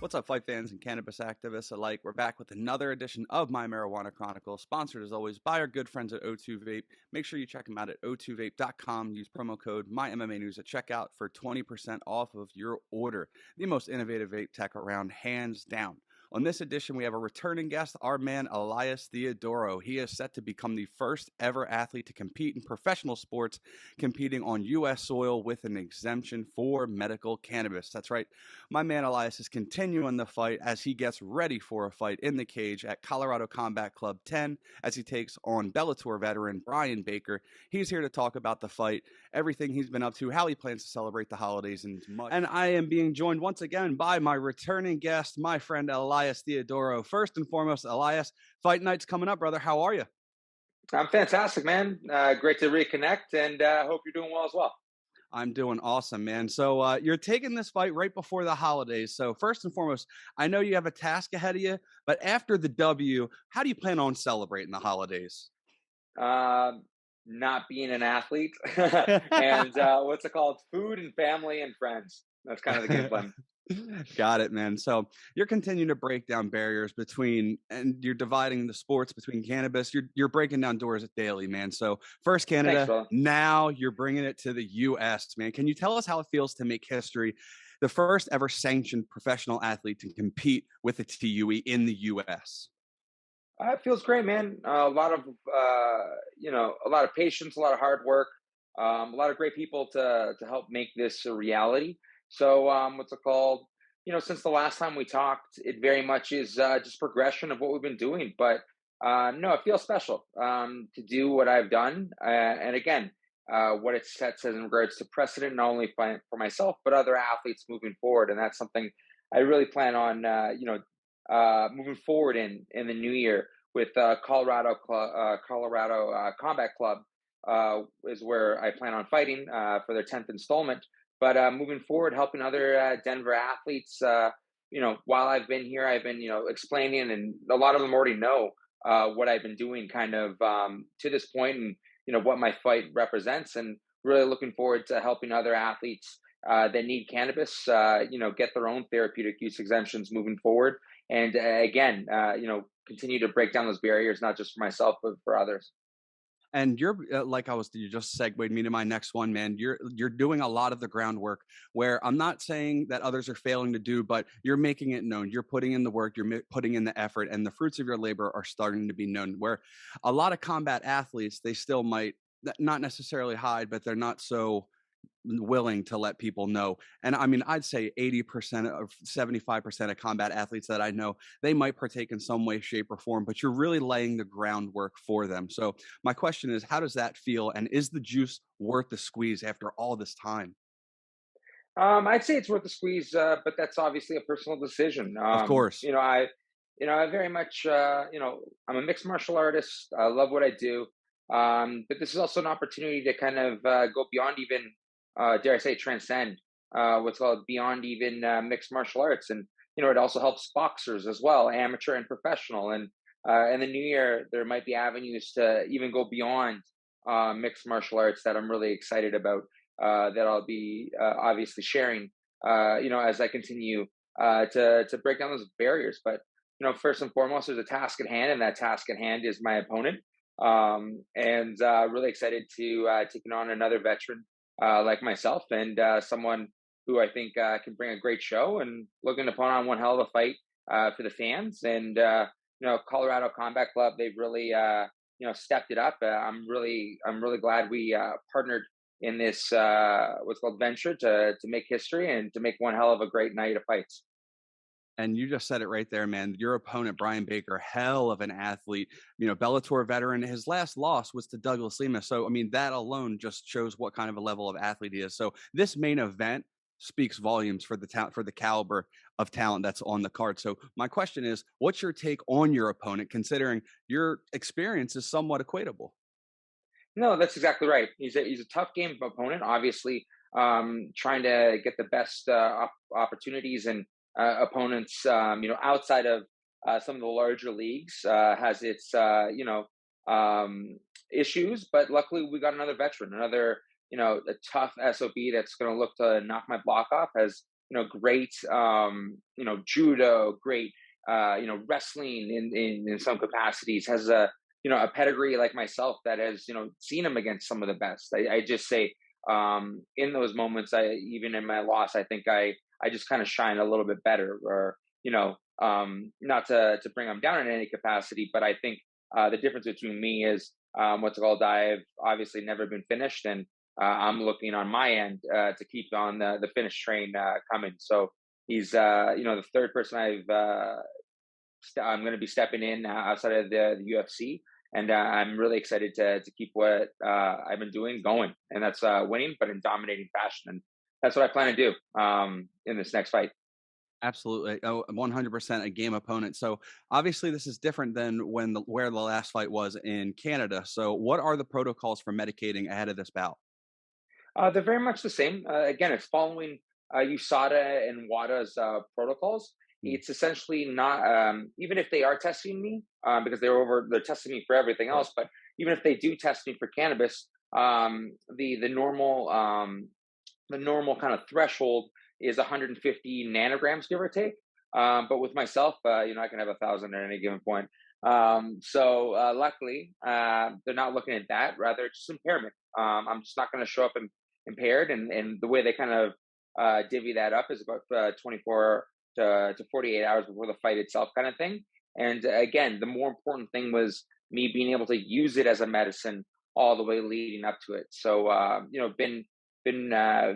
What's up, fight fans and cannabis activists alike? We're back with another edition of My Marijuana Chronicles, sponsored as always by our good friends at O2 Vape. Make sure you check them out at o2vape.com. Use promo code MyMMANews at checkout for 20% off of your order. The most innovative vape tech around, hands down. On this edition, we have a returning guest, our man Elias Theodorou. He is set to become the first ever athlete to compete in professional sports, competing on U.S. soil with an exemption for medical cannabis. That's right. My man Elias is continuing the fight as he gets ready for a fight in the cage at Colorado Combat Club 10 as he takes on Bellator veteran Bryan Baker. He's here to talk about the fight, everything he's been up to, how he plans to celebrate the holidays, and much. And I am being joined once again by my returning guest, my friend Elias Theodorou. First and foremost, Elias, fight night's coming up, brother. How are you? I'm fantastic, man. Great to reconnect, and hope you're doing well as well. I'm doing awesome, man. So you're taking this fight right before the holidays. So first and foremost, I know you have a task ahead of you, but after the W, how do you plan on celebrating the holidays? Not being an athlete, and what's it called? Food and family and friends. That's kind of the game plan. Got it, man. So you're continuing to break down barriers between, and you're dividing the sports between cannabis. You're breaking down doors daily, man. So first Canada, Thanks, now you're bringing it to the U.S., man. Can you tell us how it feels to make history, the first ever sanctioned professional athlete to compete with a TUE in the U.S.? It feels great, man. A lot of a lot of patience, a lot of hard work, a lot of great people to help make this a reality. So what's it called? Since the last time we talked, it very much is just progression of what we've been doing. But no, it feels special to do what I've done. And again, what it sets in regards to precedent, not only for myself, but other athletes moving forward. And that's something I really plan on, moving forward in the new year with Colorado Combat Club is where I plan on fighting for their 10th installment. But moving forward, helping other Denver athletes, while I've been here, I've been, explaining, and a lot of them already know what I've been doing kind of to this point, and, what my fight represents, and really looking forward to helping other athletes that need cannabis, get their own therapeutic use exemptions moving forward. And again, continue to break down those barriers, not just for myself, but for others. And you just segued me to my next one, man. You're doing a lot of the groundwork where I'm not saying that others are failing to do, but you're making it known. You're putting in the work, you're putting in the effort, and the fruits of your labor are starting to be known. Where a lot of combat athletes, they still might not necessarily hide, but they're not so willing to let people know. And I mean, I'd say 80% or 75% of combat athletes that I know, they might partake in some way, shape, or form, but you're really laying the groundwork for them. So my question is, how does that feel? And is the juice worth the squeeze after all this time? I'd say it's worth the squeeze, but that's obviously a personal decision. Of course. I very much, I'm a mixed martial artist. I love what I do. But this is also an opportunity to kind of go beyond even, dare I say, transcend what's called beyond even mixed martial arts. And, it also helps boxers as well, amateur and professional. And in the new year, there might be avenues to even go beyond mixed martial arts that I'm really excited about, that I'll be obviously sharing, as I continue to break down those barriers. But, first and foremost, there's a task at hand, and that task at hand is my opponent. And really excited to taking on another veteran like myself, and someone who I think can bring a great show, and looking to put on one hell of a fight for the fans. And Colorado Combat Club, they've really stepped it up. I'm really glad we partnered in this what's called venture to make history and to make one hell of a great night of fights. And you just said it right there, man. Your opponent, Bryan Baker, hell of an athlete, Bellator veteran. His last loss was to Douglas Lima. So, I mean, that alone just shows what kind of a level of athlete he is. So this main event speaks volumes for the caliber of talent that's on the card. So my question is, what's your take on your opponent, considering your experience is somewhat equatable? No, that's exactly right. He's a tough game opponent, obviously, trying to get the best opportunities and opponents, outside of some of the larger leagues, has its, issues. But luckily, we got another veteran, another, a tough SOB that's going to look to knock my block off. Has, great, judo, great, wrestling in some capacities, has a pedigree like myself that has, seen him against some of the best. I just say, in those moments, even in my loss, I think I just kind of shine a little bit better, or, not to bring him down in any capacity, but I think the difference between me is, what's it called? I've obviously never been finished, and I'm looking on my end to keep on the finish train coming. So he's, the third person I'm going to be stepping in outside of the UFC, and I'm really excited to keep what I've been doing going, and that's winning, but in dominating fashion, and that's what I plan to do in this next fight. Absolutely. Oh, 100% a game opponent. So obviously this is different than where the last fight was in Canada. So what are the protocols for medicating ahead of this bout? They're very much the same. Again, it's following USADA and WADA's protocols. Mm. It's essentially not, even if they are testing me, because they're testing me for everything else. But even if they do test me for cannabis, the normal kind of threshold is 150 nanograms, give or take. But with myself, I can have 1,000 at any given point. So luckily, they're not looking at that. Rather, just impairment. I'm just not going to show up impaired, and the way they kind of divvy that up is about 24 to 48 hours before the fight itself, kind of thing. And again, the more important thing was me being able to use it as a medicine all the way leading up to it. So been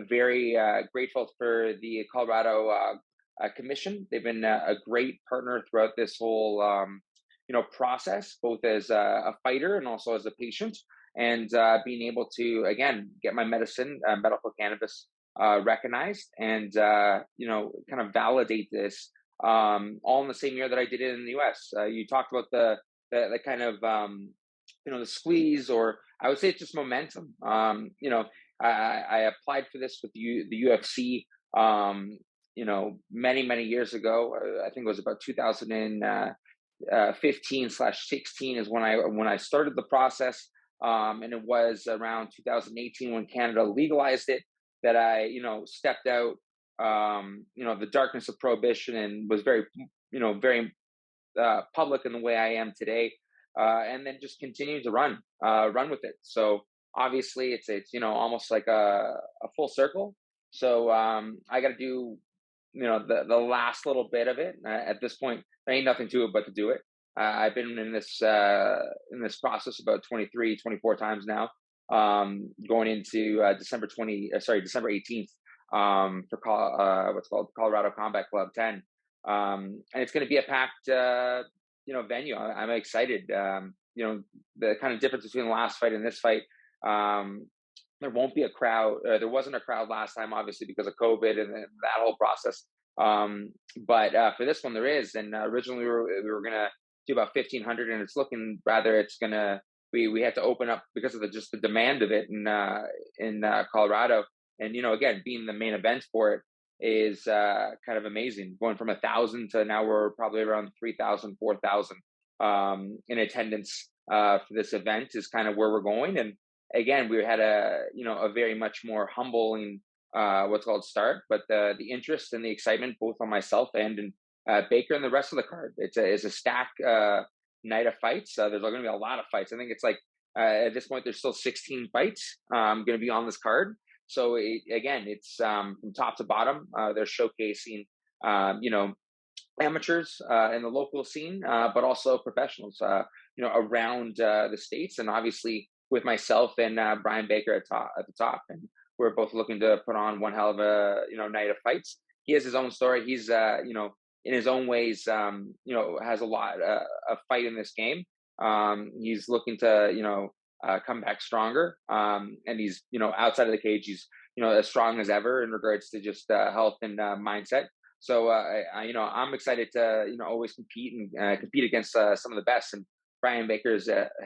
very grateful for the Colorado Commission. They've been a great partner throughout this whole process, both as a fighter and also as a patient, and being able to again get my medicine, medical cannabis, recognized, and kind of validate this all in the same year that I did it in the U.S. You talked about the kind of the squeeze, or I would say it's just momentum. I applied for this with the UFC, many years ago. I think it was about 2015/16 is when I started the process, and it was around 2018 when Canada legalized it that I stepped out, the darkness of prohibition, and was very public in the way I am today, and then just continue to run with it. So obviously it's almost like a full circle. So I got to do the last little bit of it. At this point, there ain't nothing to it but to do it. I've been in this process about 23, 24 times now. Going into December 18th, for what's called Colorado Combat Club 10, and it's going to be a packed venue. I'm excited. The kind of difference between the last fight and this fight. There won't be a crowd. There wasn't a crowd last time, obviously, because of COVID and that whole process. But for this one, there is. And originally, we were gonna do about 1,500, and it's looking rather. It's gonna we had to open up because of just the demand of it in Colorado. And again, being the main event for it is kind of amazing. Going from 1,000 to now we're probably around 3,000, 4,000 in attendance for this event is kind of where we're going. And again, we had a very much more humbling what's called start, but the interest and the excitement both on myself and in Baker and the rest of the card. It's a stack night of fights. There's going to be a lot of fights. I think it's like at this point there's still 16 fights going to be on this card. So it's from top to bottom. They're showcasing amateurs in the local scene, but also professionals around the states, and obviously with myself and Bryan Baker at the top, and we're both looking to put on one hell of a night of fights. He has his own story. He's in his own ways has a lot of fight in this game. He's looking to come back stronger, and he's outside of the cage. He's as strong as ever in regards to just health and mindset. So I'm excited to always compete and compete against some of the best. And Bryan Baker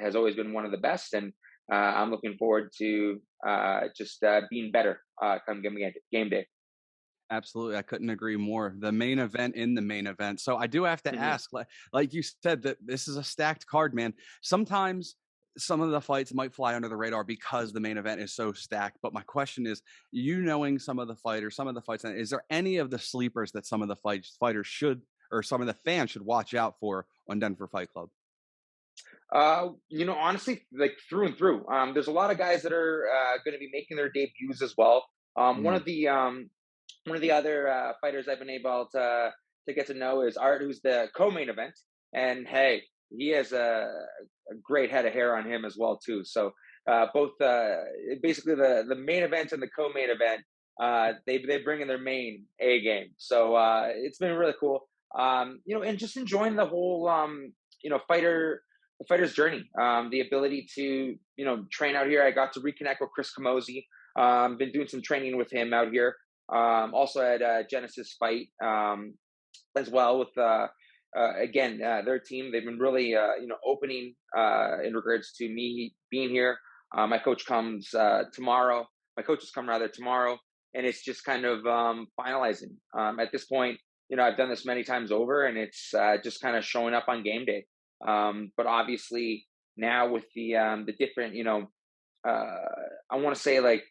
has always been one of the best, and I'm looking forward to just being better come game day. Absolutely. I couldn't agree more. The main event in the main event. So I do have to ask, like you said, that this is a stacked card, man. Sometimes some of the fights might fly under the radar because the main event is so stacked. But my question is, you knowing some of the fighters, some of the fights, is there any of the sleepers that some of the fighters should, or some of the fans should watch out for on Denver Fight Club? Honestly, like through and through. There's a lot of guys that are going to be making their debuts as well. One Mm, of the other fighters I've been able to get to know is Art, who's the co-main event, and hey, he has a great head of hair on him as well too. So both basically the main event and the co-main event, they bring in their main A game. So it's been really cool. And just enjoying the whole fighter the fighter's journey, the ability to train out here. I got to reconnect with Chris Camozzi. Been doing some training with him out here. Also at Genesis Fight as well with again their team. They've been really opening in regards to me being here. My coach comes tomorrow. My coaches come rather tomorrow, and it's just kind of finalizing. At this point, I've done this many times over, and it's just kind of showing up on game day. But obviously now with the different, I want to say like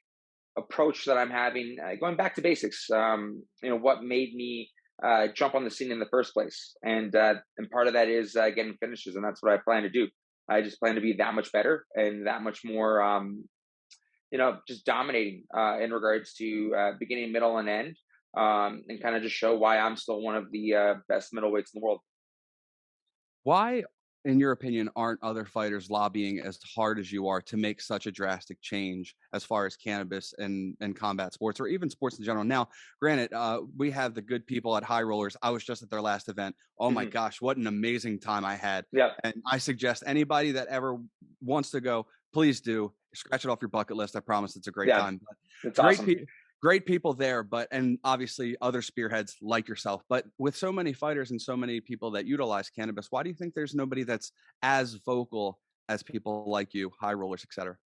approach that I'm having, going back to basics, what made me jump on the scene in the first place. And part of that is getting finishes. And that's what I plan to do. I just plan to be that much better and that much more, just dominating in regards to beginning, middle, and end, and kind of just show why I'm still one of the best middleweights in the world. why, in your opinion, aren't other fighters lobbying as hard as you are to make such a drastic change as far as cannabis and combat sports, or even sports in general? Now, granted, we have the good people at High Rollers. I was just at their last event. Oh my Hmm. gosh, what an amazing time I had. Yeah, And I suggest anybody that ever wants to go, please do. Scratch it off your bucket list. I promise it's a great yeah, time. But it's great awesome. people. Great people there, and obviously other spearheads like yourself. But with so many fighters and so many people that utilize cannabis, why do you think there's nobody that's as vocal as people like you, high rollers, etc.?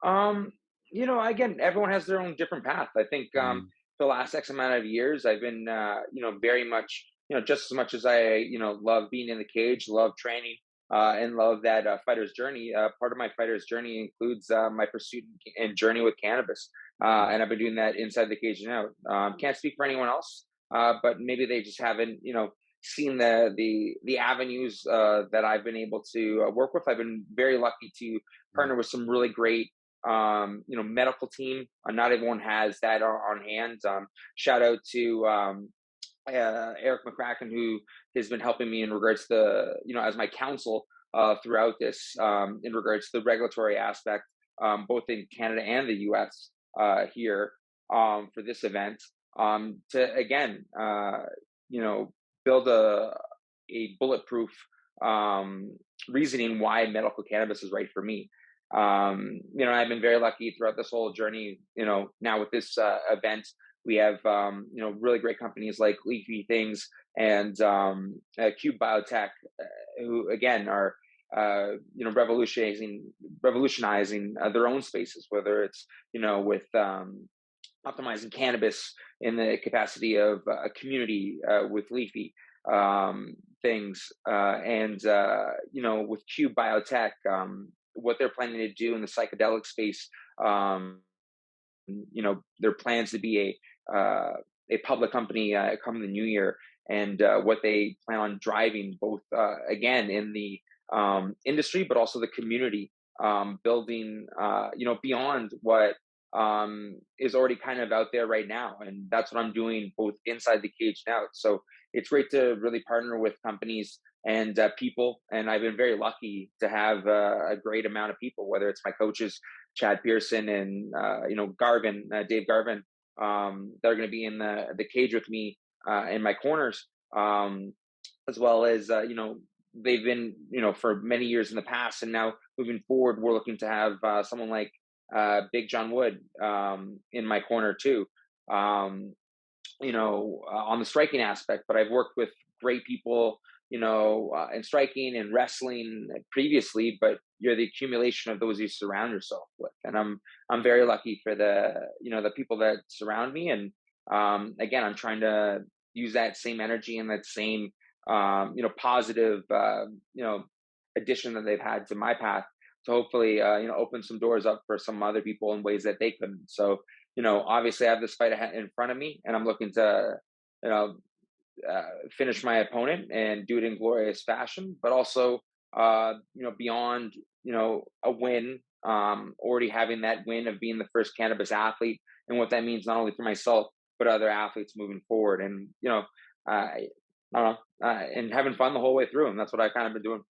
Um, again, everyone has their own different path. I think Mm, the last X amount of years, I've been, very much, just as much as I, love being in the cage, love training, and love that fighter's journey. Part of my fighter's journey includes my pursuit and journey with cannabis, mm, and I've been doing that inside the cage and out. Can't speak for anyone else, but maybe they just haven't, seen the avenues that I've been able to work with. I've been very lucky to mm. partner with some really great medical team. Not everyone has that on hand. Shout out to Eric McCracken, who has been helping me in regards to, as my counsel throughout this, in regards to the regulatory aspect, both in Canada and the US here for this event, to again, build a bulletproof um, reasoning why medical cannabis is right for me. I've been very lucky throughout this whole journey. Now with this event, we have really great companies like Leafy Things and Cube Biotech, who again are revolutionizing their own spaces, whether it's with optimizing cannabis in the capacity of a community with Leafy things, and with Cube Biotech, what they're planning to do in the psychedelic space. Their plans to be a public company come the new year, and what they plan on driving both again in the industry, but also the community, building beyond what is already kind of out there right now, and that's what I'm doing both inside the cage and out. So it's great to really partner with companies and people, and I've been very lucky to have a great amount of people, whether it's my coaches Chad Pearson and Garvin, Dave Garvin, that are going to be in the cage with me in my corners, as well as they've been for many years in the past, and now moving forward, we're looking to have someone like Big John Wood in my corner too. On the striking aspect, but I've worked with great people, in striking and wrestling previously, but you're the accumulation of those you surround yourself with. And I'm very lucky for the people that surround me. And, again, I'm trying to use that same energy and that same, positive, addition that they've had to my path, hopefully, open some doors up for some other people in ways that they couldn't. So, obviously I have this fight in front of me, and I'm looking to, you know, finish my opponent and do it in glorious fashion, but also, beyond, a win, already having that win of being the first cannabis athlete, and what that means not only for myself but other athletes moving forward, and I don't know, and having fun the whole way through, and that's what I kind of been doing.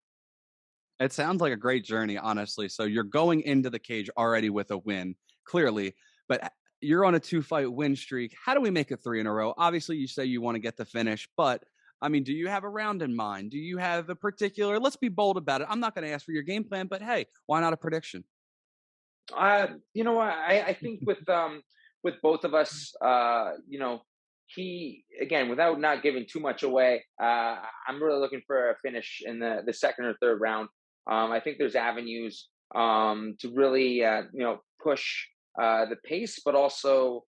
It sounds like a great journey, honestly. So you're going into the cage already with a win, clearly, but you're on a 2-fight win streak. How do we make it 3 in a row? Obviously, you say you want to get the finish, but I mean, do you have a round in mind? Do you have a particular, let's be bold about it. I'm not going to ask for your game plan, but hey, why not a prediction? I think with both of us, he, again, without not giving too much away, I'm really looking for a finish in the second or third round. I think there's avenues to really push the pace, but also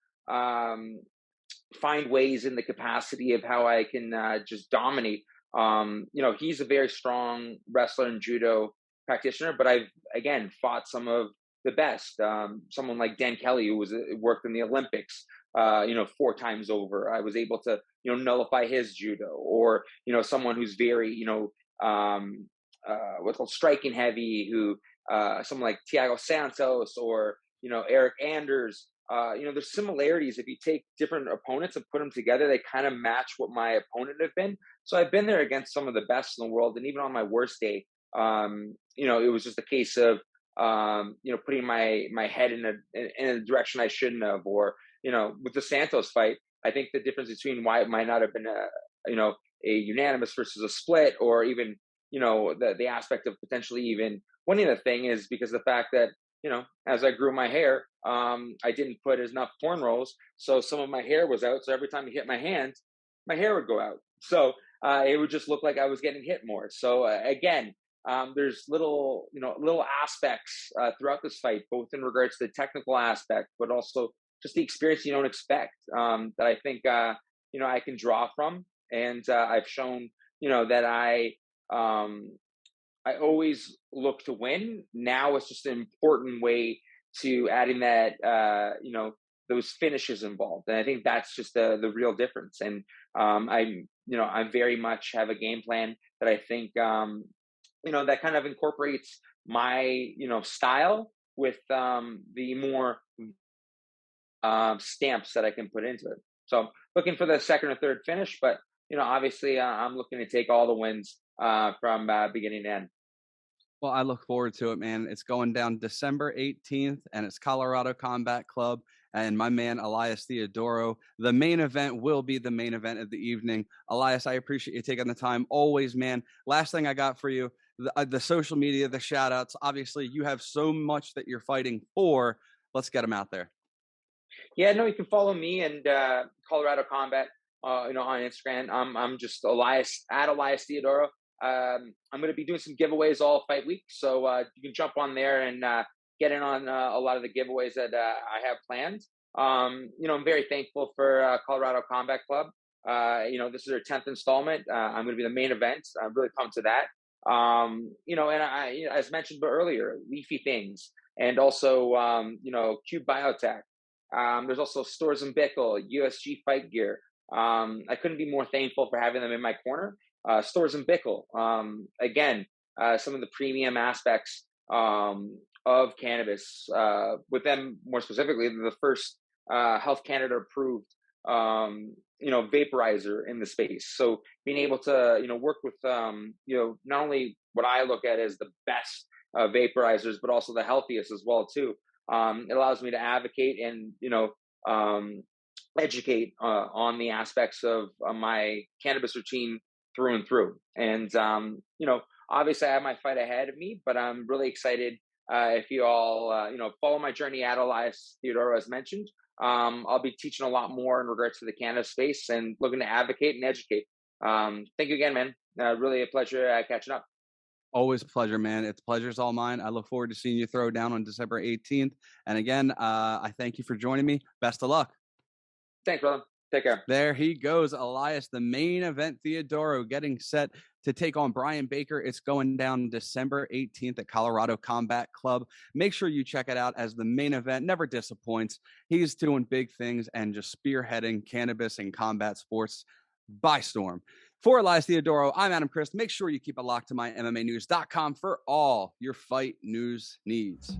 find ways in the capacity of how I can just dominate. He's a very strong wrestler and judo practitioner, but I've, again, fought some of the best. Someone like Dan Kelly, who worked in the Olympics, 4 times over. I was able to, nullify his judo, or, someone who's very, what's called striking heavy, who, someone like Thiago Santos, or, Eric Anders. There's similarities. If you take different opponents and put them together, they kind of match what my opponent have been. So I've been there against some of the best in the world, and even on my worst day, it was just a case of putting my head in a direction I shouldn't have, or with the Santos fight, I think the difference between why it might not have been a unanimous versus a split, or even the aspect of potentially even winning the thing, is because the fact that as I grew my hair, I didn't put enough cornrows, so some of my hair was out. So every time you hit my hand, my hair would go out. So it would just look like I was getting hit more. So again, there's little aspects throughout this fight, both in regards to the technical aspect, but also just the experience you don't expect, that I think I can draw from, and I've shown that I always look to win. Now it's just an important way to adding that those finishes involved, and I think that's just the real difference. And I very much have a game plan that I think that kind of incorporates my style with the more stamps that I can put into it. So looking for the second or third finish, but obviously I'm looking to take all the wins from beginning to end. Well, I look forward to it, man. It's going down December 18th, and it's Colorado Combat Club and my man, Elias Theodorou. The main event will be the main event of the evening. Elias, I appreciate you taking the time. Always, man. Last thing I got for you, the social media, the shout outs. Obviously, you have so much that you're fighting for. Let's get them out there. Yeah, no, you can follow me and Colorado Combat, on Instagram. I'm just Elias Theodorou. I'm going to be doing some giveaways all fight week, so you can jump on there and get in on a lot of the giveaways that I have planned. I'm very thankful for Colorado Combat Club. This is their 10th installment. I'm going to be the main event. I'm really pumped to that. And I, as mentioned earlier, Leafy Things, and also Cube Biotech. There's also Stores and Bickle, USG Fight Gear. I couldn't be more thankful for having them in my corner. Stores and Bickle, again, some of the premium aspects of cannabis, with them more specifically, the first Health Canada approved vaporizer in the space. So being able to work with not only what I look at as the best vaporizers, but also the healthiest as well too. It allows me to advocate and educate on the aspects of my cannabis routine through and through. And obviously I have my fight ahead of me, but I'm really excited if you all follow my journey at Elias Theodorou, as mentioned. I'll be teaching a lot more in regards to the cannabis space and looking to advocate and educate. Thank you again, man. Really a pleasure catching up. Always a pleasure, man. It's pleasure's all mine. I look forward to seeing you throw down on December 18th. And again, I thank you for joining me. Best of luck. Thanks, brother. Take care. There he goes, Elias, the main event, Theodorou, getting set to take on Bryan Baker. It's going down December 18th at Colorado Combat Club. Make sure you check it out, as the main event never disappoints. He's doing big things and just spearheading cannabis and combat sports by storm. For Elias Theodorou, I'm Adam Christ. Make sure you keep it locked to MyMMAnews.com for all your fight news needs.